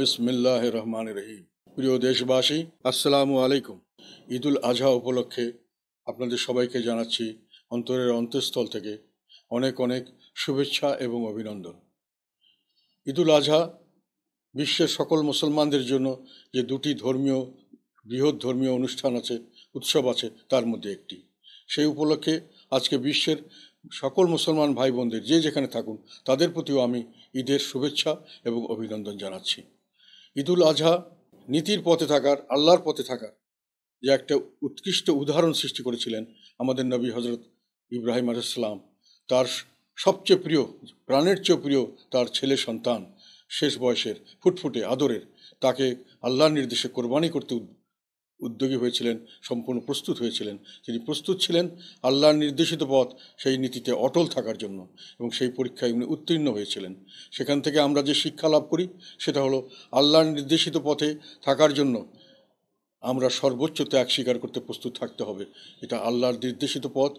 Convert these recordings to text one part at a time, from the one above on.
বিসমিল্লাহির রহমানির রহিম। প্রিয় দেশবাসী, আসসালামু আলাইকুম। ঈদুল আজহা উপলক্ষে আপনাদের সবাইকে জানাচ্ছি অন্তরের অন্তঃস্থল থেকে অনেক অনেক শুভেচ্ছা এবং অভিনন্দন। ঈদুল আজহা বিশ্বের সকল মুসলমানদের জন্য যে দুটি বৃহৎ ধর্মীয় অনুষ্ঠান আছে, উৎসব আছে, তার মধ্যে একটি। সেই উপলক্ষে আজকে বিশ্বের সকল মুসলমান ভাই বোনদের যে যেখানে থাকুন তাদের প্রতিও আমি ঈদের শুভেচ্ছা এবং অভিনন্দন জানাচ্ছি। ঈদুল আজহা নীতির পথে থাকার, আল্লাহর পথে থাকার যে একটা উৎকৃষ্ট উদাহরণ সৃষ্টি করেছিলেন আমাদের নবী হজরত ইব্রাহিম আলাইহিসসালাম। তার সবচেয়ে প্রিয়, প্রাণের চেয়ে প্রিয় তার ছেলে সন্তান, শেষ বয়সের, ফুটফুটে আদরের, তাকে আল্লাহর নির্দেশে কোরবানি করতে উদ্যোগী হয়েছিলেন, সম্পূর্ণ প্রস্তুত হয়েছিলেন। তিনি প্রস্তুত ছিলেন আল্লাহর নির্দেশিত পথ, সেই নীতিতে অটল থাকার জন্য, এবং সেই পরীক্ষায় উনি উত্তীর্ণ হয়েছিলেন। সেখান থেকে আমরা যে শিক্ষা লাভ করি সেটা হলো আল্লাহর নির্দেশিত পথে থাকার জন্য আমরা সর্বোচ্চ ত্যাগ স্বীকার করতে প্রস্তুত থাকতে হবে। এটা আল্লাহর নির্দেশিত পথ,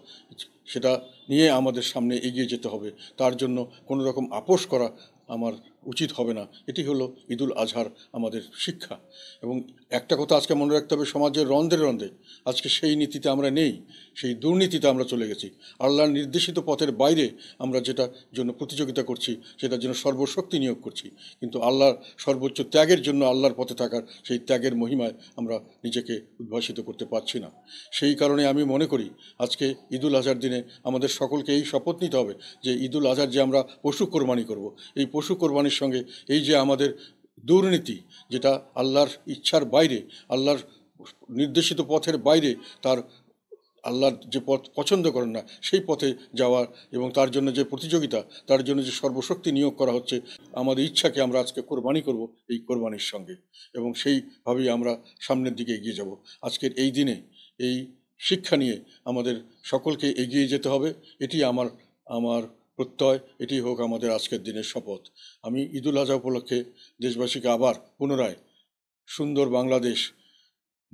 সেটা নিয়ে আমাদের সামনে এগিয়ে যেতে হবে। তার জন্য কোনো রকম আপোষ করা আমার উচিত হবে না। এটি হলো ঈদুল আজহার আমাদের শিক্ষা। এবং একটা কথা আজকে মনে রাখতে হবে, সমাজের রন্ধে রন্ধে আজকে সেই নীতিতে আমরা নেই, সেই দুর্নীতিতে আমরা চলে গেছি। আল্লাহর নির্দেশিত পথের বাইরে আমরা যেটা জন্য প্রতিযোগিতা করছি, সেটার জন্য সর্বশক্তি নিয়োগ করছি, কিন্তু আল্লাহর সর্বোচ্চ ত্যাগের জন্য, আল্লাহর পথে থাকার সেই ত্যাগের মহিমায় আমরা নিজেকে উদ্ভাসিত করতে পারছি না। সেই কারণে আমি মনে করি আজকে ঈদুল আজহার দিনে আমাদের সকলকে এই শপথ নিতে হবে যে ঈদুল আজহার যে আমরা পশু কোরবানি করব, এই পশু কোরবানির সঙ্গে এই যে আমাদের দুর্নীতি, যেটা আল্লাহর ইচ্ছার বাইরে, আল্লাহর নির্দেশিত পথের বাইরে, তার আল্লাহর যে পথ পছন্দ করেন না সেই পথে যাওয়ার, এবং তার জন্য যে প্রতিযোগিতা, তার জন্য যে সর্বশক্তি নিয়োগ করা হচ্ছে, আমাদের ইচ্ছাকে আমরা আজকে কোরবানি করব এই কোরবানির সঙ্গে, এবং সেইভাবেই আমরা সামনের দিকে এগিয়ে যাব। আজকের এই দিনে এই শিক্ষা নিয়ে আমাদের সকলকে এগিয়ে যেতে হবে। এটি আমার প্রত্যয়, এটি হোক আমাদের আজকের দিনের শপথ। আমি ঈদুল আজহা উপলক্ষে দেশবাসীকে আবার পুনরায় সুন্দর বাংলাদেশ,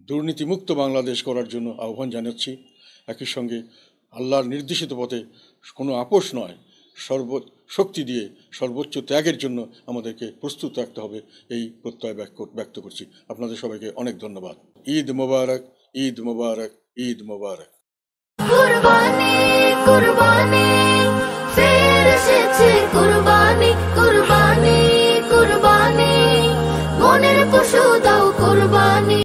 দুর্নীতিমুক্ত বাংলাদেশ করার জন্য আহ্বান জানাচ্ছি। একই সঙ্গে আল্লাহর নির্দেশিত পথে কোনো আপোষ নয়, সর্বশক্তি দিয়ে সর্বোচ্চ ত্যাগের জন্য আমাদেরকে প্রস্তুত রাখতে হবে, এই প্রত্যয় ব্যক্ত করছি। আপনাদের সবাইকে অনেক ধন্যবাদ। ঈদ মোবারক, ঈদ মোবারক, ঈদ মোবারক। কুরবানি কুরবানি ফিরে এসেছে কুরবানি কুরবানি।